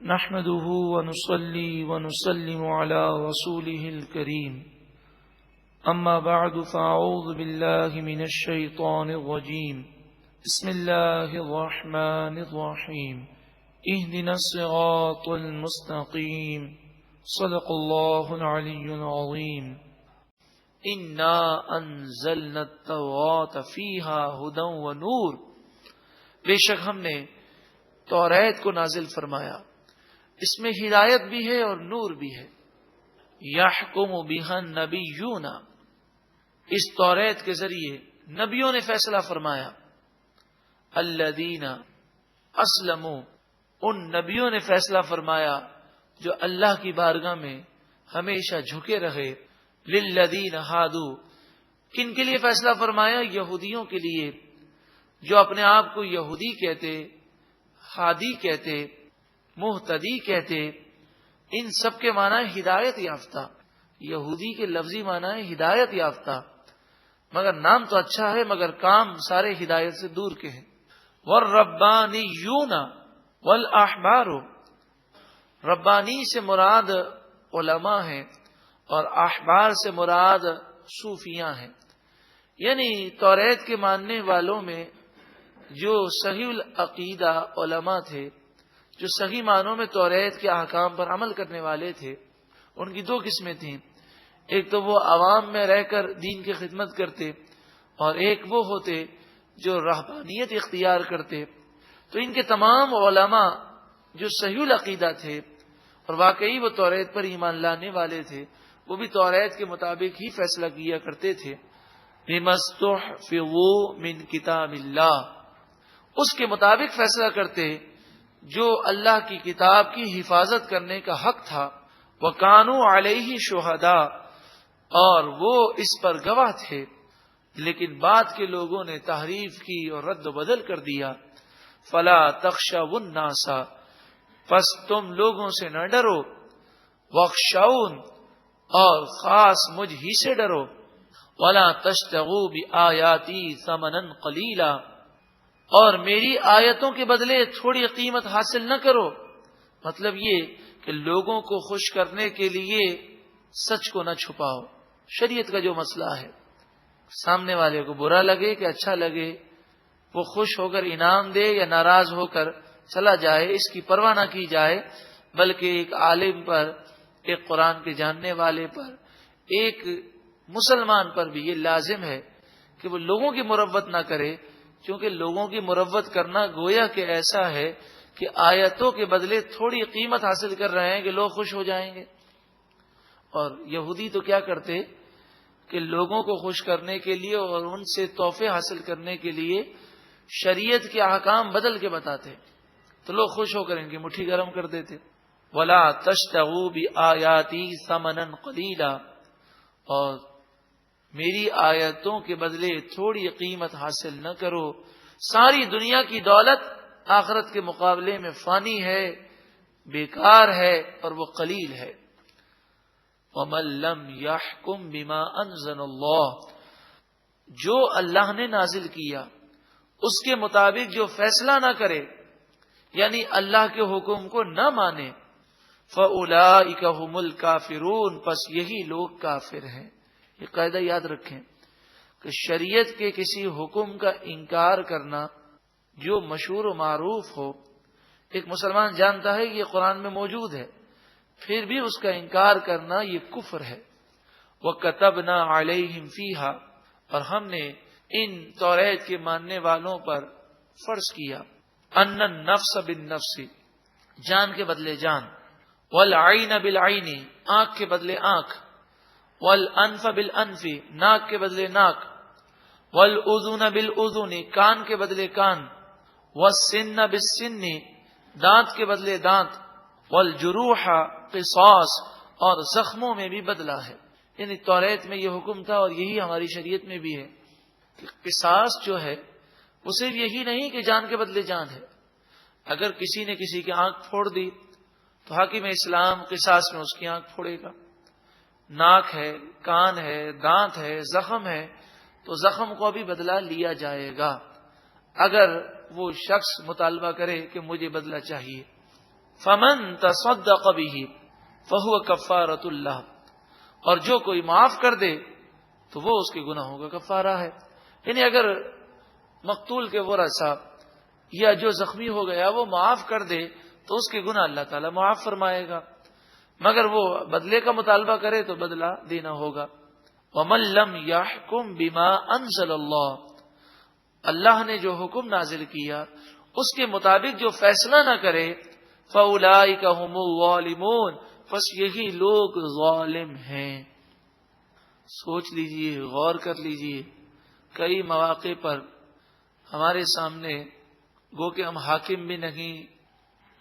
نحمده ونصلي ونسلم على رسوله الكريم أما بعد فأعوذ بالله من الشيطان الرجيم بسم الله الرحمن الرحيم اهدنا الصراط المستقيم صدق الله العلي العظيم إنا أنزلنا التوراة فيها هدى ونور بے شک ہم نے توریت کو نازل فرمایا، اس میں ہدایت بھی ہے اور نور بھی ہے۔ یحکم بہا النبیون، اس توریت کے ذریعے نبیوں نے فیصلہ فرمایا۔ الذین اسلموا، ان نبیوں نے فیصلہ فرمایا جو اللہ کی بارگاہ میں ہمیشہ جھکے رہے۔ للذین ہادو، کن کے لیے فیصلہ فرمایا؟ یہودیوں کے لیے جو اپنے آپ کو یہودی کہتے، ہادی کہتے، مہتدی کہتے۔ ان سب کے معنی ہدایت یافتہ، یہودی کے لفظی معنی ہے ہدایت یافتہ، مگر نام تو اچھا ہے مگر کام سارے ہدایت سے دور کے ہیں۔ والربانیون والاحبار، ربانی سے مراد علماء ہیں اور احبار سے مراد صوفیاں ہیں، یعنی توریت کے ماننے والوں میں جو صحیح العقیدہ علماء تھے، جو صحیح معنوں میں توریت کے احکام پر عمل کرنے والے تھے، ان کی دو قسمیں تھیں۔ ایک تو وہ عوام میں رہ کر دین کی خدمت کرتے، اور ایک وہ ہوتے جو رہبانیت اختیار کرتے۔ تو ان کے تمام علماء جو صحیح العقیدہ تھے اور واقعی وہ توریت پر ایمان لانے والے تھے، وہ بھی توریت کے مطابق ہی فیصلہ کیا کرتے تھے۔ بِمَسْتُحْفِظُوا مِنْ کِتَابِ اللَّهِ، اس کے مطابق فیصلہ کرتے جو اللہ کی کتاب کی حفاظت کرنے کا حق تھا۔ وَكَانُوا عَلَيْهِ شُهَدَاءَ، اور وہ اس پر گواہ تھے، لیکن بعد کے لوگوں نے تحریف کی اور رد و بدل کر دیا۔ فَلَا تَخْشَوُا النَّاسَ، پس تم لوگوں سے نہ ڈرو۔ وَاخْشَوْنِ، اور خاص مجھ ہی سے ڈرو۔ وَلَا تَشْتَرُوا بِآيَاتِي ثَمَنًا قَلِيلًا، اور میری آیتوں کے بدلے تھوڑی قیمت حاصل نہ کرو۔ مطلب یہ کہ لوگوں کو خوش کرنے کے لیے سچ کو نہ چھپاؤ۔ شریعت کا جو مسئلہ ہے، سامنے والے کو برا لگے کہ اچھا لگے، وہ خوش ہو کر انعام دے یا ناراض ہو کر چلا جائے، اس کی پرواہ نہ کی جائے، بلکہ ایک عالم پر، ایک قرآن کے جاننے والے پر، ایک مسلمان پر بھی یہ لازم ہے کہ وہ لوگوں کی مروت نہ کرے، کیونکہ لوگوں کی مروت کرنا گویا کہ ایسا ہے کہ آیتوں کے بدلے تھوڑی قیمت حاصل کر رہے ہیں کہ لوگ خوش ہو جائیں گے۔ اور یہودی تو کیا کرتے کہ لوگوں کو خوش کرنے کے لیے اور ان سے تحفے حاصل کرنے کے لیے شریعت کے احکام بدل کے بتاتے، تو لوگ خوش ہو کر ان کی مٹھی گرم کر دیتے۔ وَلَا تَشْتَرُوا بِآيَاتِي ثَمَنًا قَلِيلًا، اور میری آیتوں کے بدلے تھوڑی قیمت حاصل نہ کرو۔ ساری دنیا کی دولت آخرت کے مقابلے میں فانی ہے، بیکار ہے، اور وہ قلیل ہے۔ وَمَن لَّمْ يَحْكُم بِمَا أَنزَلَ اللَّهُ، جو اللہ نے نازل کیا اس کے مطابق جو فیصلہ نہ کرے، یعنی اللہ کے حکم کو نہ مانے، فَأُولَٰئِكَ هُمُ الْكَافِرُونَ، پس یہی لوگ کافر ہیں۔ یہ قاعدہ یاد رکھیں کہ شریعت کے کسی حکم کا انکار کرنا جو مشہور و معروف ہو، ایک مسلمان جانتا ہے کہ یہ قرآن میں موجود ہے، پھر بھی اس کا انکار کرنا یہ کفر ہے۔ وَكَتَبْنَا عَلَيْهِمْ فِيهَا، اور ہم نے ان توریت کے ماننے والوں پر فرض کیا، أَنَّ النَّفْسَ بِالنَّفْسِ، جان کے بدلے جان، وَالْعَيْنَ بِالْعَيْنِ، آنکھ کے بدلے آنکھ، وَالْأَنْفَ بِالْأَنْفِ، ناک کے بدلے ناک، وَالْأُذُنَ بِالْأُذُنِ، کان کے بدلے کان، وَالسِّنَّ بِالسِّنِّ، دانت کے بدلے دانت، وَالْجُرُوحَ قِصَاص، اور زخموں میں بھی بدلہ ہے۔ یعنی توریت میں یہ حکم تھا اور یہی ہماری شریعت میں بھی ہے کہ قصاص جو ہے وہ صرف یہی نہیں کہ جان کے بدلے جان ہے۔ اگر کسی نے کسی کی آنکھ پھوڑ دی تو حاکم اسلام قصاص میں اس کی آنکھ پھوڑے گا۔ ناک ہے، کان ہے، دانت ہے، زخم ہے، تو زخم کو بھی بدلہ لیا جائے گا اگر وہ شخص مطالبہ کرے کہ مجھے بدلہ چاہیے۔ فمن تصدق به فهو کفارۃ اللہ، اور جو کوئی معاف کر دے تو وہ اس کے گناہوں کا کفارہ ہے. یعنی اگر مقتول کے ورثہ یا جو زخمی ہو گیا وہ معاف کر دے تو اس کے گناہ اللہ تعالیٰ معاف فرمائے گا، مگر وہ بدلے کا مطالبہ کرے تو بدلہ دینا ہوگا. وَمَن لَّمْ يَحْكُم بِمَا أَنزَلَ اللَّهُ، اللہ نے جو حکم نازل کیا اس کے مطابق جو فیصلہ نہ کرے، فَأُولَٰئِكَ هُمُ الظَّالِمُونَ، بس یہی لوگ ظالم ہیں. سوچ لیجئے، غور کر لیجئے، کئی مواقع پر ہمارے سامنے گو کہ ہم حاکم بھی نہیں،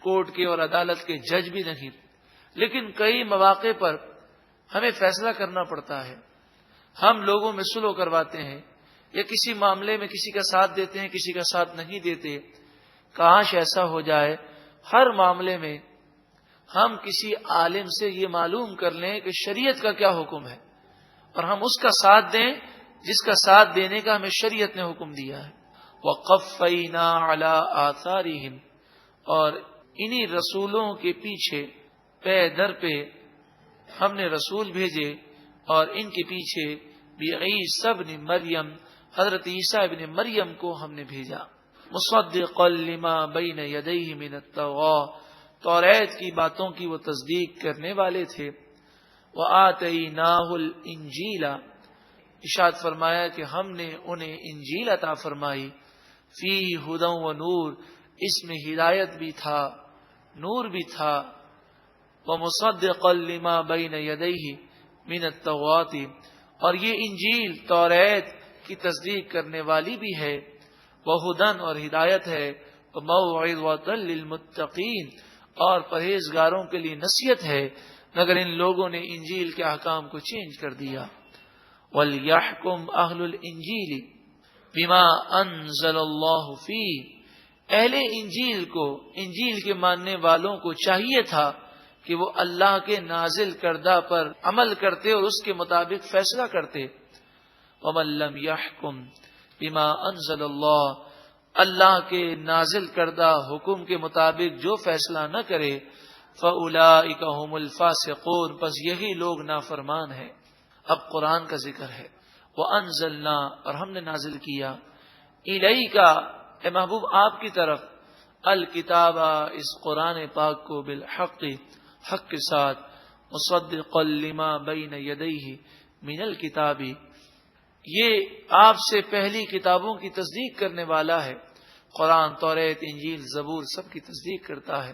کورٹ کے اور عدالت کے جج بھی نہیں، لیکن کئی مواقع پر ہمیں فیصلہ کرنا پڑتا ہے. ہم لوگوں میں صلح کرواتے ہیں یا کسی معاملے میں کسی کا ساتھ دیتے ہیں، کسی کا ساتھ نہیں دیتے. کاش ایسا ہو جائے ہر معاملے میں ہم کسی عالم سے یہ معلوم کر لیں کہ شریعت کا کیا حکم ہے، اور ہم اس کا ساتھ دیں جس کا ساتھ دینے کا ہمیں شریعت نے حکم دیا ہے. وَقَفَّيْنَا عَلَىٰ آثَارِهِمْ، اور انہی رسولوں کے پیچھے پے در پہ ہم نے رسول بھیجے، اور ان کے پیچھے بعیسی ابن مریم، حضرت عیسیٰ ابن مریم کو ہم نے بھیجا. مصدقا لما بین یدیہ من التوراۃ، توریت کی باتوں کی وہ تصدیق کرنے والے تھے. وآتیناہ الانجیل، ارشاد فرمایا کہ ہم نے انہیں انجیل عطا فرمائی. فیہ ھدی و نور، اس میں ہدایت بھی تھا، نور بھی تھا. ومصدقا لما بین یدیہ من التوراۃ، اور یہ انجیل توریت کی تصدیق کرنے والی بھی ہے. وہدن، اور ہدایت ہے. وموعظۃ للمتقین، اور پرہیزگاروں کے لیے نصیحت ہے، مگر ان لوگوں نے انجیل کے احکام کو چینج کر دیا. وَلْيَحْكُمْ أَهْلُ الْإِنجِيلِ بِمَا أَنزَلَ اللَّهُ فِيهِ، اہل انجیل کو، انجیل کے ماننے والوں کو چاہیے تھا کہ وہ اللہ کے نازل کردہ پر عمل کرتے اور اس کے مطابق فیصلہ کرتے. وَمَن لَّمْ يَحْكُمْ بِمَا أَنزَلَ اللَّهُ، اللہ کے نازل کردہ حکم کے مطابق جو فیصلہ نہ کرے، فَأُولَٰئِكَ هُمُ الْفَاسِقُونَ، بس یہی لوگ نافرمان ہیں. اب قرآن کا ذکر ہے. وَأَنزَلْنَا، اور ہم نے نازل کیا، إِلَيْكَ، اے محبوب آپ کی طرف، الکتاب، اس قرآن پاک کو، بالحق، حق کے ساتھ، مصدقا لما بین یدیہ من الکتاب، یہ آپ سے پہلی کتابوں کی تصدیق کرنے والا ہے. قرآن، توریت، انجیل، زبور سب کی تصدیق کرتا ہے.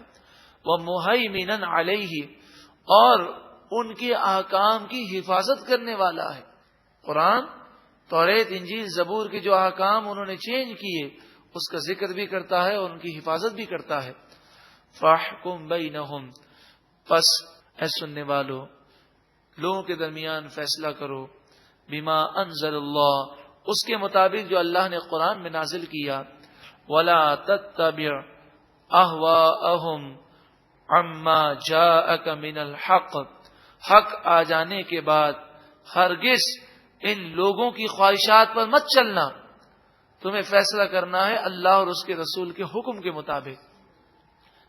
وَمُہَیْمِنًا عَلَیہ، اور ان کے احکام کی حفاظت کرنے والا ہے. قرآن، توریت، انجیل، زبور کے جو احکام انہوں نے چینج کیے اس کا ذکر بھی کرتا ہے اور ان کی حفاظت بھی کرتا ہے. فَاحْكُم بَيْنَهُمْ، پس اے سننے والو لوگوں کے درمیان فیصلہ کرو، بما انزل اللہ، اس کے مطابق جو اللہ نے قرآن میں نازل کیا. وَلَا تَتَّبِعْ أَهْوَاءَهُمْ عَمَّا جَاءَكَ مِنَ الْحَقِّ، حق آ جانے کے بعد ہرگز ان لوگوں کی خواہشات پر مت چلنا، تمہیں فیصلہ کرنا ہے اللہ اور اس کے رسول کے حکم کے مطابق.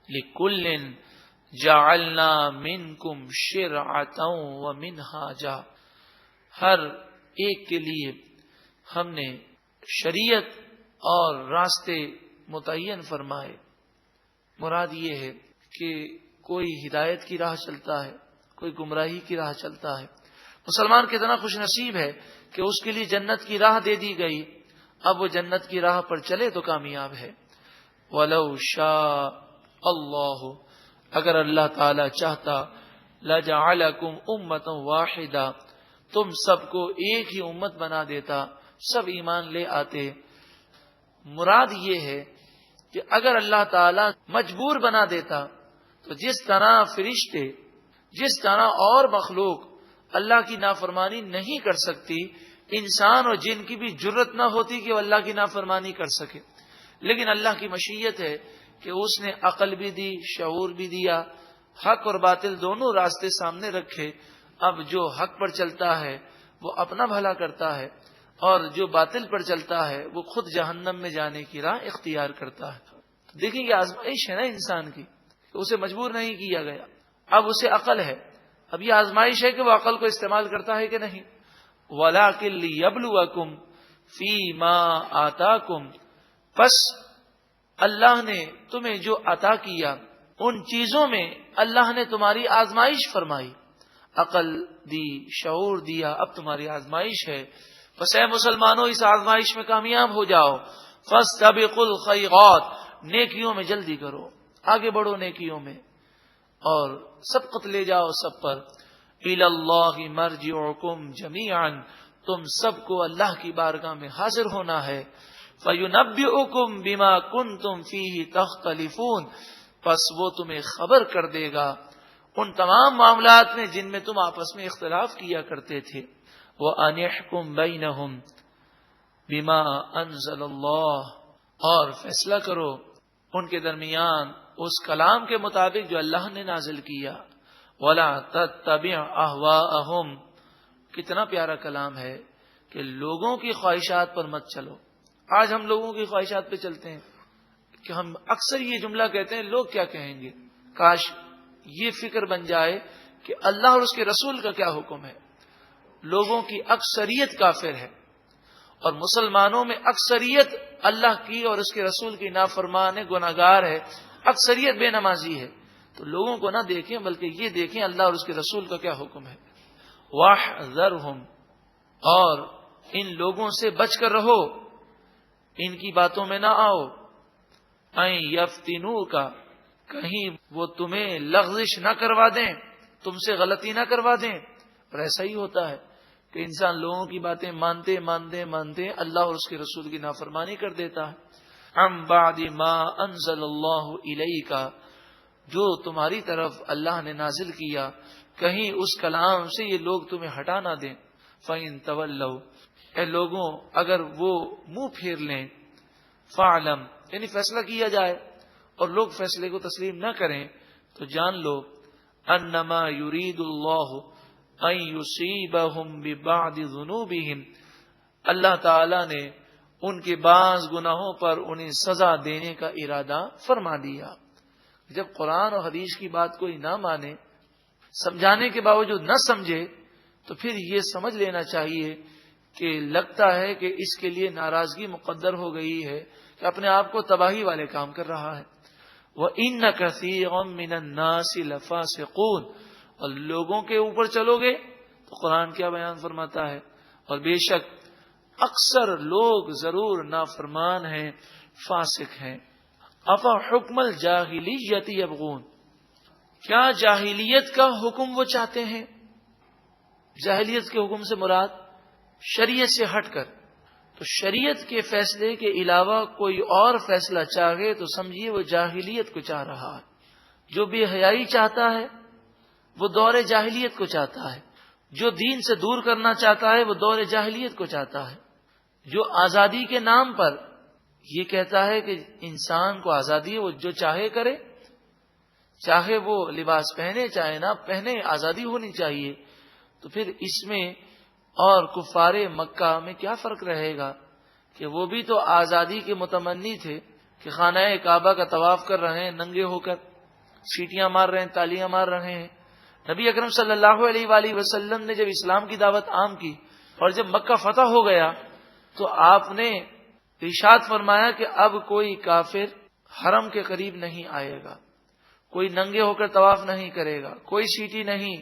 لِكُلٍّ جَعَلْنَا مِنْكُمْ شِرْعَةً وَمِنْهَاجًا، ہر ایک کے لیے ہم نے شریعت اور راستے متعین فرمائے. مراد یہ ہے کہ کوئی ہدایت کی راہ چلتا ہے، کوئی گمراہی کی راہ چلتا ہے. مسلمان کتنا خوش نصیب ہے کہ اس کے لیے جنت کی راہ دے دی گئی، اب وہ جنت کی راہ پر چلے تو کامیاب ہے. وَلَوْ شَاءَ اللَّهُ، اگر اللہ تعالی چاہتا، لَجَعَلَكُمْ أُمَّةً وَاحِدَةً، تم سب کو ایک ہی امت بنا دیتا، سب ایمان لے آتے. مراد یہ ہے کہ اگر اللہ تعالی مجبور بنا دیتا تو جس طرح فرشتے، جس طرح اور مخلوق اللہ کی نافرمانی نہیں کر سکتی، انسان اور جن کی بھی جرت نہ ہوتی کہ وہ اللہ کی نافرمانی کر سکے. لیکن اللہ کی مشیت ہے کہ اس نے عقل بھی دی، شعور بھی دیا، حق اور باطل دونوں راستے سامنے رکھے. اب جو حق پر چلتا ہے وہ اپنا بھلا کرتا ہے، اور جو باطل پر چلتا ہے وہ خود جہنم میں جانے کی راہ اختیار کرتا ہے. دیکھیں یہ آزمائش ہے نا انسان کی، کہ اسے مجبور نہیں کیا گیا، اب اسے عقل ہے، اب یہ آزمائش ہے کہ وہ عقل کو استعمال کرتا ہے کہ نہیں. وَلَٰكِن لِّيَبْلُوَكُمْ فِي مَا آتَاكُمْ، پس اللہ نے تمہیں جو عطا کیا ان چیزوں میں اللہ نے تمہاری آزمائش فرمائی، عقل دی، شعور دیا، اب تمہاری آزمائش ہے. بس اے مسلمانوں اس آزمائش میں کامیاب ہو جاؤ. فَاسْتَبِقُوا الْخَيْرَاتِ، نیکیوں میں جلدی کرو، آگے بڑھو نیکیوں میں، اور سبقت لے جاؤ سب پر. إِلَى اللَّهِ مَرْجِعُكُمْ جَمِيعًا، تم سب کو اللہ کی بارگاہ میں حاضر ہونا ہے. فَيُنَبِّئُكُمْ بِمَا كُنْتُمْ فِيهِ تَخْتَلِفُونَ، پس وہ تمہیں خبر کر دے گا ان تمام معاملات میں جن میں تم آپس میں اختلاف کیا کرتے تھے. وَأَنِحْكُمْ بَيْنَهُمْ بِمَا أَنزَلَ اللَّهُ، اور فیصلہ کرو ان کے درمیان اس کلام کے مطابق جو اللہ نے نازل کیا. وَلَا تَتَّبِعْ أَهْوَاءَهُمْ، کتنا پیارا کلام ہے کہ لوگوں کی خواہشات پر مت چلو. آج ہم لوگوں کی خواہشات پہ چلتے ہیں کہ ہم اکثر یہ جملہ کہتے ہیں لوگ کیا کہیں گے. کاش یہ فکر بن جائے کہ اللہ اور اس کے رسول کا کیا حکم ہے. لوگوں کی اکثریت کافر ہے اور مسلمانوں میں اکثریت اللہ کی اور اس کے رسول کی نافرمان ہے، گناہگار ہے، اکثریت بے نمازی ہے. تو لوگوں کو نہ دیکھیں بلکہ یہ دیکھیں اللہ اور اس کے رسول کا کیا حکم ہے. وَاحْذَرْهُمْ، اور ان لوگوں سے بچ کر رہو، ان کی باتوں میں نہ آؤ. اَن يَفْتِنُوكَ، کہیں وہ تمہیں لغزش نہ کروا دیں، تم سے غلطی نہ کروا دیں. اور ایسا ہی ہوتا ہے کہ انسان لوگوں کی باتیں مانتے مانتے مانتے اللہ اور اس کے رسول کی نافرمانی کر دیتا ہے. عَن بَعْدِ مَا أَنزَلَ اللَّهُ إِلَيْكَ، جو تمہاری طرف اللہ نے نازل کیا، کہیں اس کلام سے یہ لوگ تمہیں ہٹا نہ دیں. فَإِن تَوَلَّوْا، اے لوگوں اگر وہ منہ پھیر لیں، فَاعْلَمْ، یعنی فیصلہ کیا جائے اور لوگ فیصلے کو تسلیم نہ کریں تو جان لو انما یرید اللہ ان یصیبہم ببعض ذنوبہم، اللہ تعالی نے ان کے بعض گناہوں پر انہیں سزا دینے کا ارادہ فرما دیا. جب قرآن اور حدیث کی بات کوئی نہ مانے، سمجھانے کے باوجود نہ سمجھے، تو پھر یہ سمجھ لینا چاہیے کہ لگتا ہے کہ اس کے لیے ناراضگی مقدر ہو گئی ہے، کہ اپنے آپ کو تباہی والے کام کر رہا ہے. وَإِنَّ كَثِيرًا مِّنَ النَّاسِ لَفَاسِقُونَ، اور لوگوں کے اوپر چلو گے تو قرآن کیا بیان فرماتا ہے، اور بے شک اکثر لوگ ضرور نافرمان ہیں، فاسق ہیں. أَفَحُكْمَ الْجَاهِلِيَّةِ يَبْغُونَ، کیا جاہلیت کا حکم وہ چاہتے ہیں؟ جاہلیت کے حکم سے مراد شریعت سے ہٹ کر، تو شریعت کے فیصلے کے علاوہ کوئی اور فیصلہ چاہے تو سمجھیے وہ جاہلیت کو چاہ رہا ہے. جو بے حیائی چاہتا ہے وہ دور جاہلیت کو چاہتا ہے، جو دین سے دور کرنا چاہتا ہے وہ دور جاہلیت کو چاہتا ہے. جو آزادی کے نام پر یہ کہتا ہے کہ انسان کو آزادی ہے، وہ جو چاہے کرے، چاہے وہ لباس پہنے چاہے نہ پہنے، آزادی ہونی چاہیے، تو پھر اس میں اور کفار مکہ میں کیا فرق رہے گا کہ وہ بھی تو آزادی کے متمنی تھے کہ خانہ کعبہ کا طواف کر رہے ہیں ننگے ہو کر، سیٹیاں مار رہے ہیں، تالیاں مار رہے ہیں. نبی اکرم صلی اللہ علیہ وآلہ وسلم نے جب اسلام کی دعوت عام کی اور جب مکہ فتح ہو گیا تو آپ نے ارشاد فرمایا کہ اب کوئی کافر حرم کے قریب نہیں آئے گا، کوئی ننگے ہو کر طواف نہیں کرے گا، کوئی سیٹی نہیں،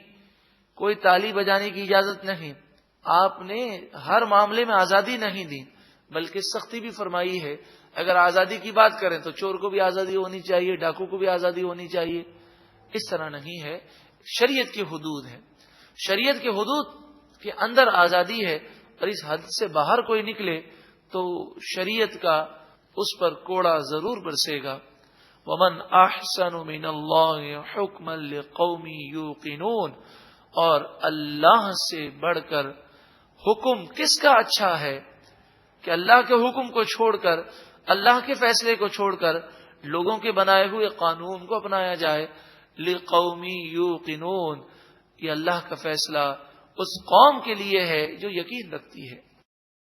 کوئی تالی بجانے کی اجازت نہیں. آپ نے ہر معاملے میں آزادی نہیں دی بلکہ سختی بھی فرمائی ہے. اگر آزادی کی بات کریں تو چور کو بھی آزادی ہونی چاہیے، ڈاکو کو بھی آزادی ہونی چاہیے. اس طرح نہیں ہے، شریعت کی حدود ہے، شریعت کے حدود کے اندر آزادی ہے، اور اس حد سے باہر کوئی نکلے تو شریعت کا اس پر کوڑا ضرور برسے گا. وَمَنْ أَحْسَنُ مِنَ اللَّهِ حُكْمًا لِقَوْمٍ يُوقِنُونَ، اور اللہ سے بڑھ کر حکم کس کا اچھا ہے کہ اللہ کے حکم کو چھوڑ کر، اللہ کے فیصلے کو چھوڑ کر لوگوں کے بنائے ہوئے قانون کو اپنایا جائے. لِقَوْمٍ يُوقِنُونَ، یہ اللہ کا فیصلہ اس قوم کے لیے ہے جو یقین رکھتی ہے.